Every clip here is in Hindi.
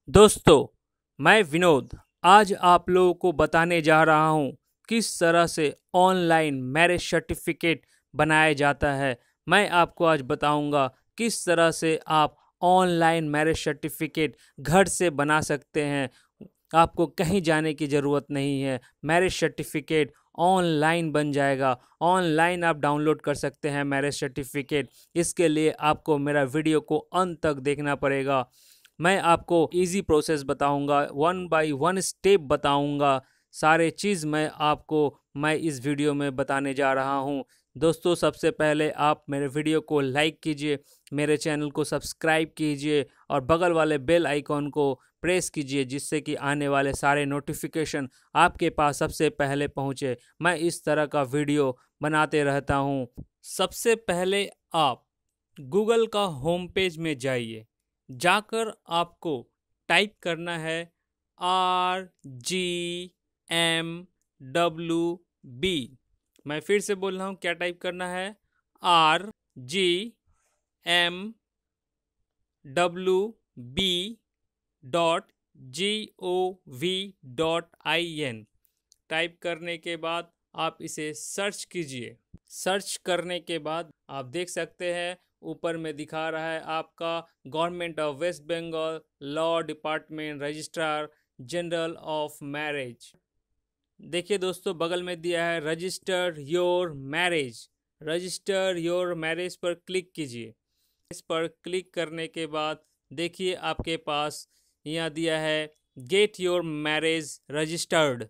दोस्तों, मैं विनोद आज आप लोगों को बताने जा रहा हूँ किस तरह से ऑनलाइन मैरिज सर्टिफिकेट बनाया जाता है। मैं आपको आज बताऊंगा किस तरह से आप ऑनलाइन मैरिज सर्टिफिकेट घर से बना सकते हैं। आपको कहीं जाने की ज़रूरत नहीं है। मैरिज सर्टिफिकेट ऑनलाइन बन जाएगा। ऑनलाइन आप डाउनलोड कर सकते हैं मैरिज सर्टिफिकेट। इसके लिए आपको मेरा वीडियो को अंत तक देखना पड़ेगा। मैं आपको इजी प्रोसेस बताऊंगा, वन बाय वन स्टेप बताऊंगा। सारे चीज़ मैं इस वीडियो में बताने जा रहा हूं। दोस्तों, सबसे पहले आप मेरे वीडियो को लाइक कीजिए, मेरे चैनल को सब्सक्राइब कीजिए और बगल वाले बेल आइकॉन को प्रेस कीजिए, जिससे कि आने वाले सारे नोटिफिकेशन आपके पास सबसे पहले पहुंचे। मैं इस तरह का वीडियो बनाते रहता हूं। सबसे पहले आप गूगल का होम पेज में जाइए। जाकर आपको टाइप करना है RGMWB। मैं फिर से बोल रहा हूँ, क्या टाइप करना है? RGMWB.gov.in। टाइप करने के बाद आप इसे सर्च कीजिए। सर्च करने के बाद आप देख सकते हैं ऊपर में दिखा रहा है आपका government of West Bengal law department registrar general of marriage. देखिए दोस्तों, बगल में दिया है register your marriage. Register your marriage पर क्लिक कीजिए। इस पर क्लिक करने के बाद देखिए आपके पास यहाँ दिया है get your marriage registered,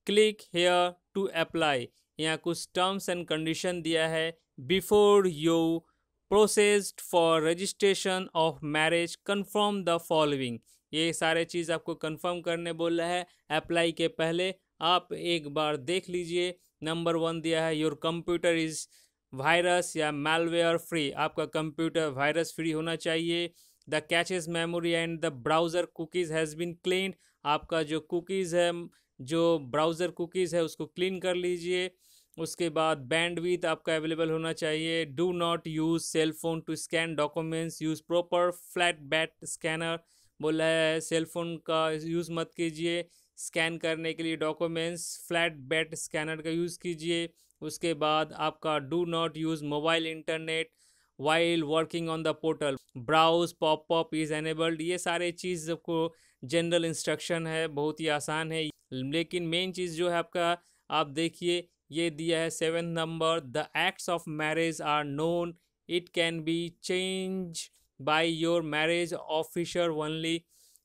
click here to apply. यहाँ कुछ टर्म्स एंड कंडीशन दिया है। Before you processed for registration of marriage confirm the following. ये सारे चीज़ आपको कन्फर्म करने बोल रहा है। अप्लाई के पहले आप एक बार देख लीजिए। नंबर 1 दिया है योर कंप्यूटर इज वायरस या मैलवेयर फ्री। आपका कंप्यूटर वायरस फ्री होना चाहिए। The caches memory and the browser cookies has been cleaned. आपका जो कुकीज़ है, जो ब्राउज़र कुकीज़ है, उसको क्लीन कर लीजिए। उसके बाद बैंडविड्थ आपका अवेलेबल होना चाहिए। Do not use cell phone to scan documents, use proper flatbed scanner. बोला है सेल फोन का यूज़ मत कीजिए। स्कैन करने के लिए डॉक्यूमेंट्स फ्लैट बैट स्कैनर का यूज़ कीजिए। उसके बाद आपका do not use mobile internet while working on the portal, browse popup is enabled. ये सारे चीज़ को जनरल इंस्ट्रक्शन है, बहुत ही आसान है। लेकिन मेन चीज़ जो है आपका, आप देखिए ये दिया है 7 number, the acts of marriage are known, it can be change by your marriage officer only.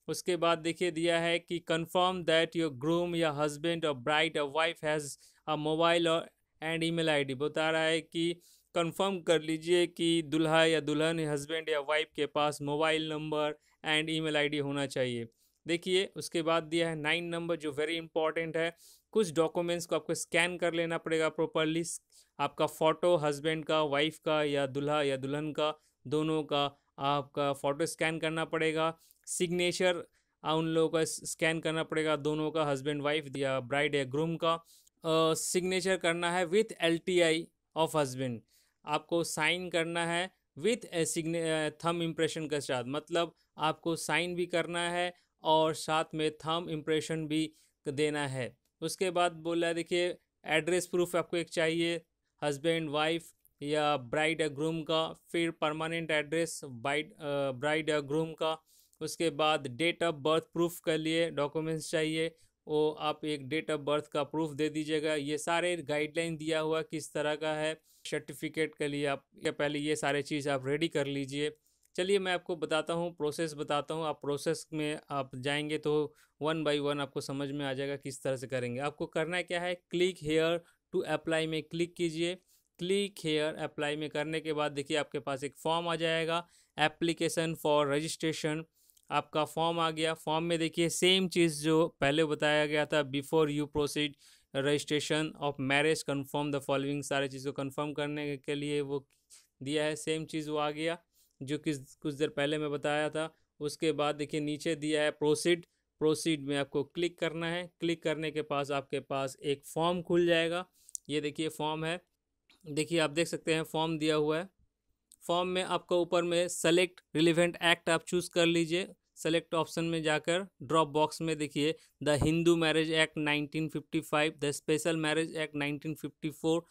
उसके बाद देखिए दिया है कि कंफर्म दैट योर ग्रूम या हस्बैंड और ब्राइड और वाइफ हैज़ अ मोबाइल और एंड ईमेल आईडी। बता रहा है कि कंफर्म कर लीजिए कि दूल्हा या दुल्हन हस्बैंड या वाइफ के पास mobile number and email ID होना चाहिए। देखिए उसके बाद दिया है 9 नंबर, जो वेरी इंपॉर्टेंट है। कुछ डॉक्यूमेंट्स को आपको स्कैन कर लेना पड़ेगा प्रॉपरली। आपका फ़ोटो हस्बैंड का, वाइफ का या दूल्हा या दुल्हन का, दोनों का आपका फ़ोटो स्कैन करना पड़ेगा। सिग्नेचर उन लोगों का स्कैन करना पड़ेगा, दोनों का, हस्बैंड वाइफ या ब्राइड या ग्रूम का। सिग्नेचर करना है विथ LTI ऑफ हस्बैंड। आपको साइन करना है विथ थंब इम्प्रेशन के साथ, मतलब आपको साइन भी करना है और साथ में थंब इम्प्रेशन भी देना है। उसके बाद बोला देखिए एड्रेस प्रूफ आपको एक चाहिए, हस्बैंड वाइफ या ब्राइड या ग्रूम का। फिर परमानेंट एड्रेस ब्राइड या ग्रूम का। उसके बाद डेट ऑफ बर्थ प्रूफ के लिए डॉक्यूमेंट्स चाहिए, वो आप एक डेट ऑफ बर्थ का प्रूफ दे दीजिएगा। ये सारे गाइडलाइन दिया हुआ किस तरह का है सर्टिफिकेट के लिए। आप या पहले ये सारे चीज़ आप रेडी कर लीजिए। चलिए मैं आपको बताता हूँ, प्रोसेस बताता हूँ। आप प्रोसेस में आप जाएंगे तो वन बाय वन आपको समझ में आ जाएगा किस तरह से करेंगे। आपको करना क्या है, क्लिक हेयर टू अप्लाई में क्लिक कीजिए। क्लिक हेयर अप्लाई में करने के बाद देखिए आपके पास एक फॉर्म आ जाएगा, एप्लीकेशन फॉर रजिस्ट्रेशन। आपका फॉर्म आ गया। फॉर्म में देखिए सेम चीज़ जो पहले बताया गया था, before you proceed registration of marriage confirm the following, सारे चीज़ को कन्फर्म करने के लिए वो दिया है। सेम चीज़ वो आ गया जो कि कुछ देर पहले मैं बताया था। उसके बाद देखिए नीचे दिया है प्रोसीड। प्रोसीड में आपको क्लिक करना है। क्लिक करने के पास आपके पास एक फॉर्म खुल जाएगा। ये देखिए फॉर्म है, देखिए आप देख सकते हैं फॉर्म दिया हुआ है। फॉर्म में आपको ऊपर में सेलेक्ट रिलेवेंट एक्ट आप चूज़ कर लीजिए। सेलेक्ट ऑप्शन में जाकर ड्रॉप बॉक्स में देखिए the Hindu marriage act 1955, the special marriage act 1954।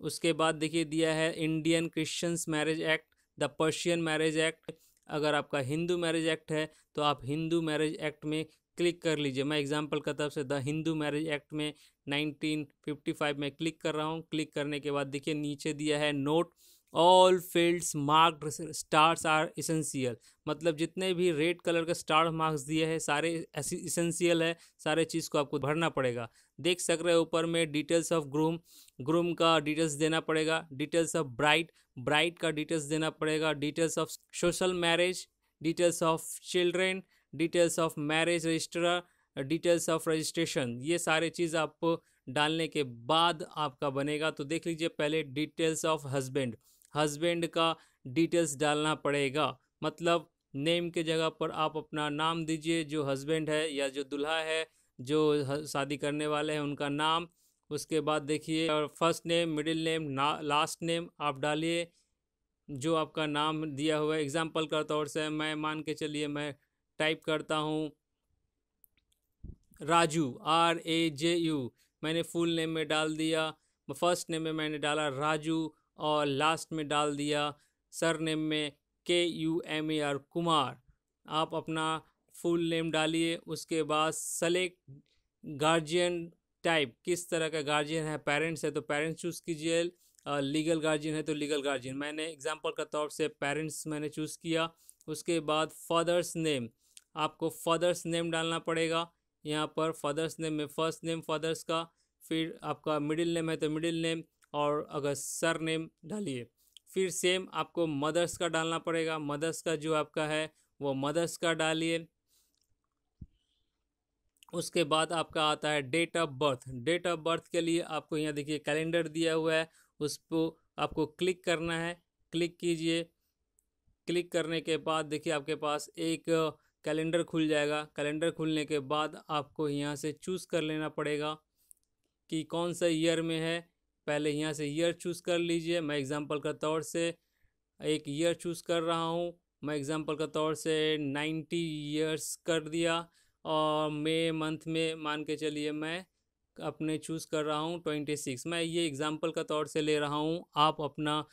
उसके बाद देखिए दिया है Indian Christians marriage act, the Persian marriage act. अगर आपका हिंदू मैरिज एक्ट है तो आप हिंदू मैरिज एक्ट में क्लिक कर लीजिए। मैं एग्जांपल की तरफ से द हिंदू मैरिज एक्ट में 1955 में क्लिक कर रहा हूँ। क्लिक करने के बाद देखिए नीचे दिया है note all fields marked stars are essential, मतलब जितने भी रेड कलर का स्टार मार्क्स दिए हैं सारे इसेंशियल है, सारे चीज़ को आपको भरना पड़ेगा। देख सक रहे हैं ऊपर में डिटेल्स ऑफ ग्रूम, ग्रूम का डिटेल्स देना पड़ेगा, डिटेल्स ऑफ ब्राइड, ब्राइड का डिटेल्स देना पड़ेगा, details of social marriage, details of children, details of marriage registrar, details of registration. ये सारे चीज़ आप डालने के बाद आपका बनेगा। तो देख लीजिए पहले डिटेल्स ऑफ हस्बैंड, हस्बैंड का डिटेल्स डालना पड़ेगा, मतलब नेम के जगह पर आप अपना नाम दीजिए, जो हस्बैंड है या जो दुल्हा है, जो शादी करने वाले हैं उनका नाम। उसके बाद देखिए first name, middle name, last name आप डालिए, जो आपका नाम दिया हुआ है। एग्जाम्पल का तौर से मैं मान के चलिए मैं टाइप करता हूँ राजू, RAJU, मैंने फुल नेम में डाल दिया। फर्स्ट नेम में मैंने डाला राजू और लास्ट में डाल दिया सर नेम में KUMAR, कुमार। आप अपना फुल नेम डालिए। उसके बाद सेलेक्ट गार्जियन टाइप, किस तरह का गार्जियन है, पेरेंट्स है तो पेरेंट्स चूज़ कीजिए, लीगल गार्जियन है तो लीगल गार्जियन। मैंने एग्जांपल के तौर से पेरेंट्स मैंने चूज़ किया। उसके बाद फादर्स नेम, आपको फादर्स नेम डालना पड़ेगा। यहाँ पर फादर्स नेम में फर्स्ट नेम फादर्स का, फिर आपका मिडिल नेम है तो मिडिल नेम, और अगर सर नेम डालिए। फिर सेम आपको मदर्स का डालना पड़ेगा, मदर्स का जो आपका है वो मदर्स का डालिए। उसके बाद आपका आता है date of birth. Date of birth के लिए आपको यहाँ देखिए कैलेंडर दिया हुआ है, उस पर आपको क्लिक करना है। क्लिक कीजिए। क्लिक करने के बाद देखिए आपके पास एक कैलेंडर खुल जाएगा। कैलेंडर खुलने के बाद आपको यहाँ से चूज़ कर लेना पड़ेगा कि कौन सा ईयर में है। पहले यहाँ से ईयर चूज़ कर लीजिए। मैं एग्जांपल का तौर से एक ईयर चूज़ कर रहा हूँ। मैं एग्जांपल का तौर से 90 ईयर्स कर दिया, और मई मंथ में मान के चलिए मैं अपने चूज़ कर रहा हूँ 26। मैं ये एग्जांपल का तौर से ले रहा हूँ, आप अपना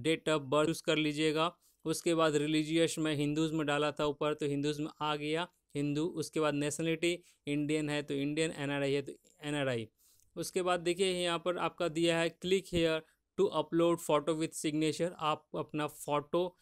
डेट ऑफ बर्थ चूज़ कर लीजिएगा। उसके बाद रिलीजियस मैं हिंदूज़ में डाला था ऊपर, तो हिंदूज़ में आ गया हिंदू। उसके बाद नेशनलिटी इंडियन है तो इंडियन, NRI है तो NRI। उसके बाद देखिए यहाँ पर आपका दिया है click here to upload photo with signature. आप अपना फ़ोटो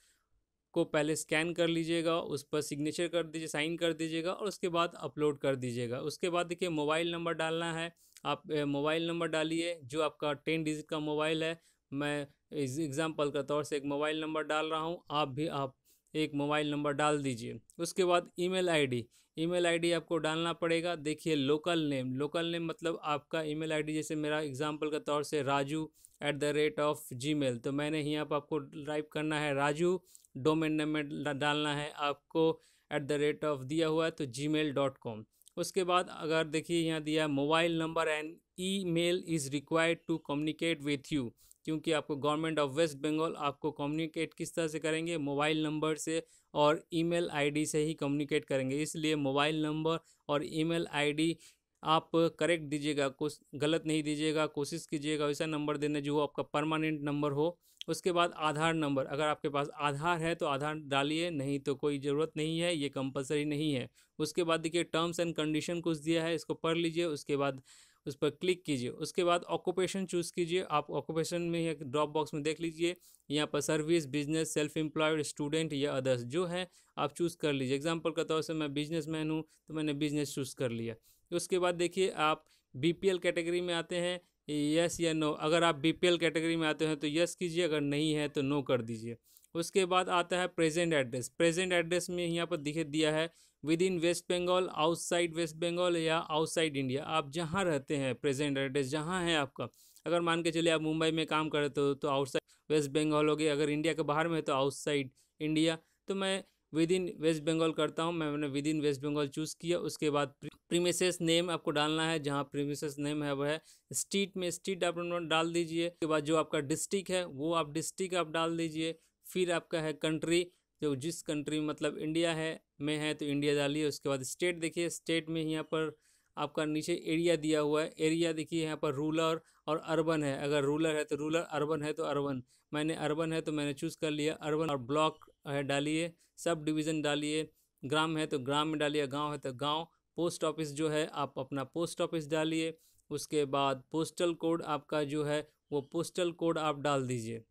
को पहले स्कैन कर लीजिएगा, उस पर सिग्नेचर कर दीजिए, साइन कर दीजिएगा, और उसके बाद अपलोड कर दीजिएगा। उसके बाद देखिए मोबाइल नंबर डालना है। आप मोबाइल नंबर डालिए जो आपका 10 डिजिट का मोबाइल है। मैं एग्जांपल का तौर से एक मोबाइल नंबर डाल रहा हूँ, आप एक मोबाइल नंबर डाल दीजिए। उसके बाद ईमेल आईडी, ईमेल आईडी आपको डालना पड़ेगा। देखिए लोकल नेम, लोकल नेम मतलब आपका ईमेल आईडी, जैसे मेरा एग्जांपल का तौर से raju@gmail, तो मैंने यहाँ पर आपको टाइप करना है राजू। डोमेन नेम में डालना है आपको दिया हुआ है तो gmail.com। उसके बाद अगर देखिए यहाँ दिया है mobile number and email is required to communicate with you, क्योंकि आपको गवर्नमेंट ऑफ वेस्ट बंगाल आपको कम्युनिकेट किस तरह से करेंगे, मोबाइल नंबर से और ईमेल आईडी से ही कम्युनिकेट करेंगे। इसलिए मोबाइल नंबर और ईमेल आईडी आप करेक्ट दीजिएगा, कुछ गलत नहीं दीजिएगा। कोशिश कीजिएगा वैसा नंबर देने जो आपका परमानेंट नंबर हो। उसके बाद आधार नंबर, अगर आपके पास आधार है तो आधार डालिए, नहीं तो कोई ज़रूरत नहीं है, ये कंपलसरी नहीं है। उसके बाद देखिए टर्म्स एंड कंडीशन कुछ दिया है, इसको पढ़ लीजिए। उसके बाद उस पर क्लिक कीजिए। उसके बाद ऑक्यूपेशन चूज़ कीजिए। आप ऑक्यूपेशन में एक ड्रॉप बॉक्स में देख लीजिए, यहाँ पर service, business, self employed, student या अदर्स जो है आप चूज़ कर लीजिए। एग्जाम्पल के तौर से मैं बिजनेसमैन हूँ तो मैंने बिजनेस चूज़ कर लिया। उसके बाद देखिए आप BPL कैटेगरी में आते हैं, यस या नो। अगर आप BPL कैटेगरी में आते हैं तो यस कीजिए, अगर नहीं है तो नो कर दीजिए। उसके बाद आता है प्रेजेंट एड्रेस। प्रेजेंट एड्रेस में यहाँ पर दिया है within West Bengal, outside West Bengal या आउटसाइड इंडिया। आप जहाँ रहते हैं प्रेजेंट एड्रेस जहाँ है आपका, अगर मान के चलिए आप मुंबई में काम कर रहे हो तो आउटसाइड वेस्ट बंगाल हो गया, अगर इंडिया के बाहर में है तो आउटसाइड इंडिया। तो मैं विद इन वेस्ट बंगाल करता हूँ, मैंने within West Bengal choose किया। उसके बाद प्रीमिसेस नेम आपको डालना है, जहाँ प्रीमिसेस नेम है वह है। स्ट्रीट में स्ट्रीट आप डाल दीजिए। उसके बाद जो आपका डिस्ट्रिक्ट है वो आप डिस्ट्रिक्ट आप डाल दीजिए। फिर आपका है कंट्री, जो जिस कंट्री मतलब इंडिया में है तो इंडिया डालिए। उसके बाद स्टेट देखिए, स्टेट में यहाँ पर आपका नीचे एरिया दिया हुआ है। एरिया देखिए यहाँ पर रूरल और अर्बन है, अगर रूरल है तो रूरल, अर्बन है तो अर्बन। मैंने अर्बन है तो मैंने चूज़ कर लिया अर्बन। और ब्लॉक है डालिए, सब डिवीज़न डालिए। ग्राम है तो ग्राम में डालिए, गांव है तो गांव। पोस्ट ऑफिस जो है आप अपना पोस्ट ऑफिस डालिए। उसके बाद पोस्टल कोड आपका जो है वो पोस्टल कोड आप डाल दीजिए।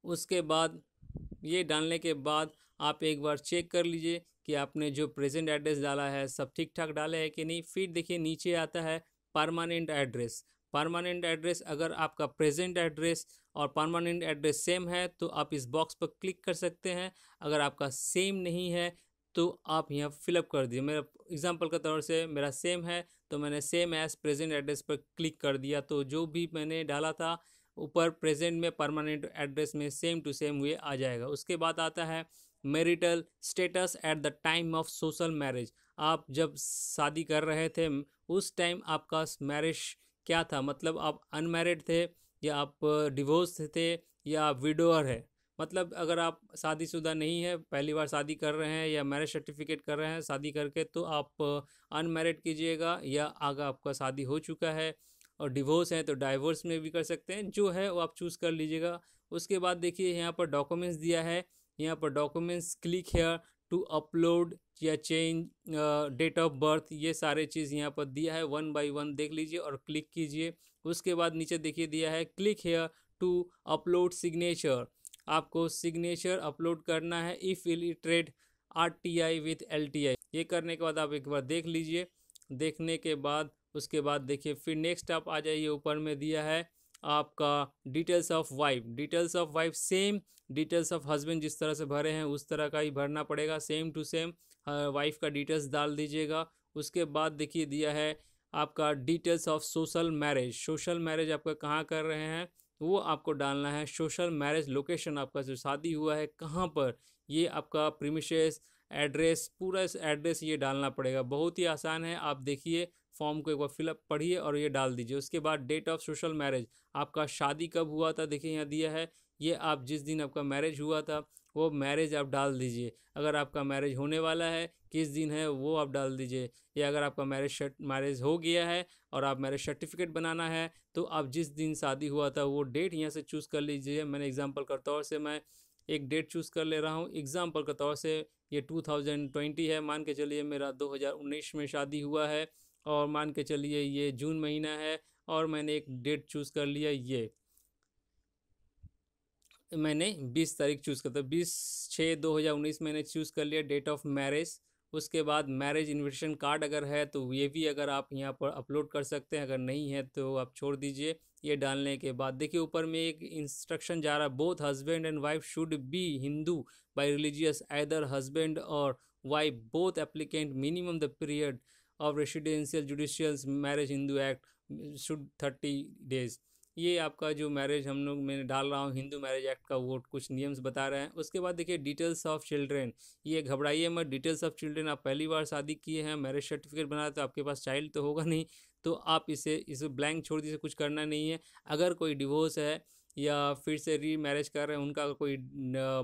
उसके बाद ये डालने के बाद आप एक बार चेक कर लीजिए कि आपने जो प्रेजेंट एड्रेस डाला है सब ठीक ठाक डाले है कि नहीं। फिर देखिए नीचे आता है परमानेंट एड्रेस। परमानेंट एड्रेस, अगर आपका प्रेजेंट एड्रेस और परमानेंट एड्रेस सेम है तो आप इस बॉक्स पर क्लिक कर सकते हैं। अगर आपका सेम नहीं है तो आप यहाँ फिलअप कर दिए। मेरा एग्जांपल के तौर से मेरा सेम है तो मैंने सेम एज प्रेजेंट एड्रेस पर क्लिक कर दिया, तो जो भी मैंने डाला था ऊपर प्रेजेंट में परमानेंट एड्रेस में सेम टू सेम हुए आ जाएगा। उसके बाद आता है marital status at the time of social marriage. आप जब शादी कर रहे थे उस टाइम आपका मैरिज क्या था, मतलब आप अनमैरिड थे या आप डिवोर्स थे या आप विडोअर है। मतलब अगर आप शादीशुदा नहीं है, पहली बार शादी कर रहे हैं या मैरिज सर्टिफिकेट कर रहे हैं शादी करके, तो आप अनमैरिड कीजिएगा, या आगे आपका शादी हो चुका है और डिवोर्स है तो डाइवोर्स में भी कर सकते हैं, जो है वो आप चूज़ कर लीजिएगा। उसके बाद देखिए यहाँ पर डॉक्यूमेंट्स दिया है। यहाँ पर documents click here to upload या चेंज डेट ऑफ बर्थ, ये सारे चीज़ यहाँ पर दिया है। 1 बाय 1 देख लीजिए और क्लिक कीजिए। उसके बाद नीचे देखिए दिया है click here to upload signature. आपको सिग्नेचर अपलोड करना है if illiterate RTI with LTI। ये करने के बाद आप एक बार देख लीजिए। देखने के बाद उसके बाद देखिए फिर नेक्स्ट आप आ जाइए, ऊपर में दिया है आपका details of wife. Details of wife same details of husband जिस तरह से भरे हैं उस तरह का ही भरना पड़ेगा, सेम टू सेम वाइफ का डिटेल्स डाल दीजिएगा। उसके बाद देखिए दिया है आपका details of social marriage. Social marriage आपका कहाँ कर रहे हैं वो आपको डालना है। सोशल मैरिज लोकेशन आपका जो शादी हुआ है कहाँ पर, ये आपका प्रीमिसेस एड्रेस, पूरा एड्रेस ये डालना पड़ेगा। बहुत ही आसान है, आप देखिए फॉर्म को एक बार फिलअप पढ़िए और ये डाल दीजिए। उसके बाद डेट ऑफ सोशल मैरिज, आपका शादी कब हुआ था देखिए यहाँ दिया है, ये आप जिस दिन आपका मैरिज हुआ था वो मैरिज आप डाल दीजिए। अगर आपका मैरिज होने वाला है किस दिन है वो आप डाल दीजिए, या अगर आपका मैरिज हो गया है और आप मैरिज सर्टिफिकेट बनाना है तो आप जिस दिन शादी हुआ था वो डेट यहाँ से चूज़ कर लीजिए। मैंने एग्जांपल के तौर से मैं एक डेट चूज़ कर ले रहा हूँ। एग्जांपल के तौर से ये 2020 है, मान के चलिए मेरा 2019 में शादी हुआ है, और मान के चलिए ये जून महीना है और मैंने एक डेट चूज़ कर लिया, ये मैंने 20 तारीख चूज़ कर, तो 20/6/2019 मैंने चूज़ कर लिया डेट ऑफ मैरिज। उसके बाद मैरिज इन्विटेशन कार्ड अगर है तो ये भी अगर आप यहाँ पर अपलोड कर सकते हैं, अगर नहीं है तो आप छोड़ दीजिए। ये डालने के बाद देखिए ऊपर में एक इंस्ट्रक्शन जा रहा है, both husband and wife should be Hindu by religious, either husband or wife both applicant, minimum the period of residential judicial marriage Hindu act should 30 days. ये आपका जो मैरिज हम लोग मैंने डाल रहा हूँ हिंदू मैरिज एक्ट का, वो कुछ नियम्स बता रहे हैं। उसके बाद देखिए डिटेल्स ऑफ चिल्ड्रेन, ये घबराइए मत। डिटेल्स ऑफ चिल्ड्रेन, आप पहली बार शादी किए हैं, मैरिज सर्टिफिकेट बनाया तो आपके पास चाइल्ड तो होगा नहीं, तो आप इसे ब्लैंक छोड़ दीजिए, कुछ करना नहीं है। अगर कोई डिवोर्स है या फिर से री मैरिज कर रहे हैं, उनका अगर कोई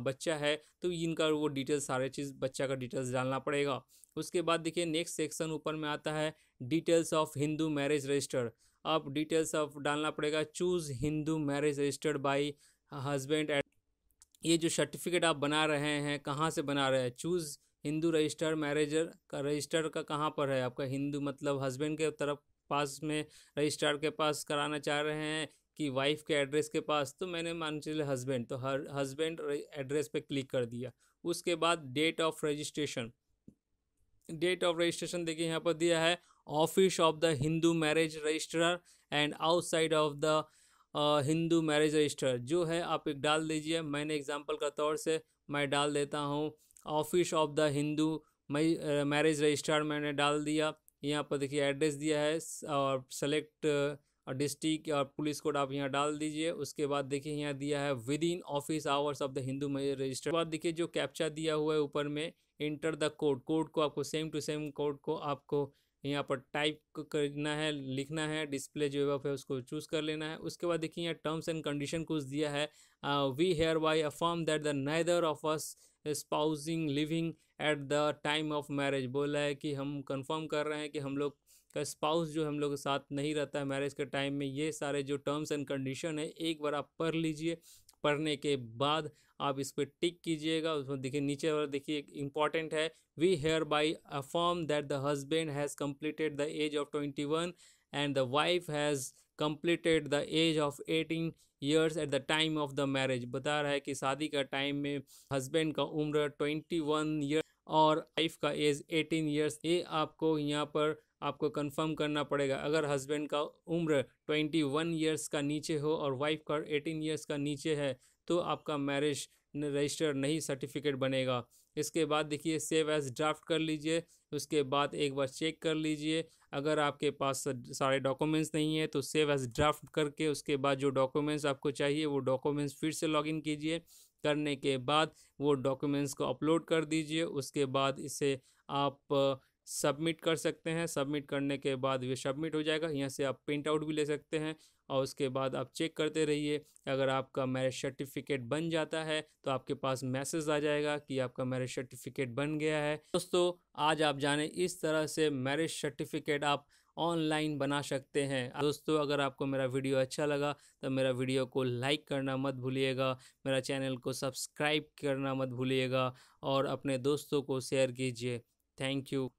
बच्चा है तो इनका वो डिटेल्स सारे चीज़ बच्चा का डिटेल्स डालना पड़ेगा। उसके बाद देखिए नेक्स्ट सेक्शन ऊपर में आता है details of Hindu marriage register. आप डिटेल्स ऑफ डालना पड़ेगा, choose Hindu marriage registered by husband at. ये जो सर्टिफिकेट आप बना रहे हैं कहाँ से बना रहे हैं, चूज़ हिंदू रजिस्टर्ड मैरिजर का रजिस्टर का कहाँ पर है आपका, हिंदू मतलब हस्बैंड के तरफ पास में रजिस्ट्रार के पास कराना चाह रहे हैं कि वाइफ के एड्रेस के पास, तो मैंने मान चलिए हस्बैंड, तो हर हस्बैंड एड्रेस पे क्लिक कर दिया। उसके बाद date of registration, date of registration देखिए यहाँ पर दिया है office of the Hindu marriage registrar and outside of the Hindu marriage register, जो है आप एक डाल दीजिए। मैंने एग्जांपल का तौर से मैं डाल देता हूँ office of the Hindu marriage registrar, मैंने डाल दिया। यहाँ पर देखिए एड्रेस दिया है और सेलेक्ट डिस्ट्रिक्ट और पुलिस कोड आप यहाँ डाल दीजिए। उसके बाद देखिए यहाँ दिया है with in office hours of the Hindu marriage register. बाद देखिए जो कैप्चा दिया हुआ है ऊपर में, इंटर द कोड, कोड को आपको सेम टू सेम कोड को आपको यहाँ पर टाइप करना है, लिखना है, डिस्प्ले जो है उसको चूज़ कर लेना है। उसके बाद देखिए यहाँ टर्म्स एंड कंडीशन कुछ दिया है, we hereby affirm that the neither of us spousing living at the time of marriage. बोला है कि हम कंफर्म कर रहे हैं कि हम लोग का स्पाउस जो हम लोग के साथ नहीं रहता है मैरिज के टाइम में। ये सारे जो टर्म्स एंड कंडीशन है एक बार आप पढ़ लीजिए। पढ़ने के बाद आप इस पर टिक कीजिएगा। उसमें देखिए नीचे वाला देखिए इंपॉर्टेंट है, we hereby affirm that the husband has completed the age of 21 and the wife has completed the age of 18 years at the time of the marriage. बता रहा है कि शादी का टाइम में हस्बैंड का उम्र 21 ईयर और वाइफ का एज 18 ईयर्स। ये आपको यहाँ पर आपको कंफर्म करना पड़ेगा। अगर हस्बैंड का उम्र 21 ईयर्स का नीचे हो और वाइफ का 18 ईयर्स का नीचे है तो आपका मैरिज रजिस्टर नहीं सर्टिफिकेट बनेगा। इसके बाद देखिए सेव एज ड्राफ्ट कर लीजिए। उसके बाद एक बार चेक कर लीजिए, अगर आपके पास सारे डॉक्यूमेंट्स नहीं है तो सेव एज ड्राफ्ट करके उसके बाद जो डॉक्यूमेंट्स आपको चाहिए वो डॉक्यूमेंट्स फिर से लॉगिन कीजिए। करने के बाद वो डॉक्यूमेंट्स को अपलोड कर दीजिए। उसके बाद इसे आप सबमिट कर सकते हैं। सबमिट करने के बाद ये सबमिट हो जाएगा। यहाँ से आप प्रिंट आउट भी ले सकते हैं और उसके बाद आप चेक करते रहिए। अगर आपका मैरिज सर्टिफिकेट बन जाता है तो आपके पास मैसेज आ जाएगा कि आपका मैरिज सर्टिफिकेट बन गया है। दोस्तों आज आप जाने इस तरह से मैरिज सर्टिफिकेट आप ऑनलाइन बना सकते हैं। दोस्तों अगर आपको मेरा वीडियो अच्छा लगा तो मेरा वीडियो को लाइक करना मत भूलिएगा, मेरा चैनल को सब्सक्राइब करना मत भूलिएगा और अपने दोस्तों को शेयर कीजिए। Thank you.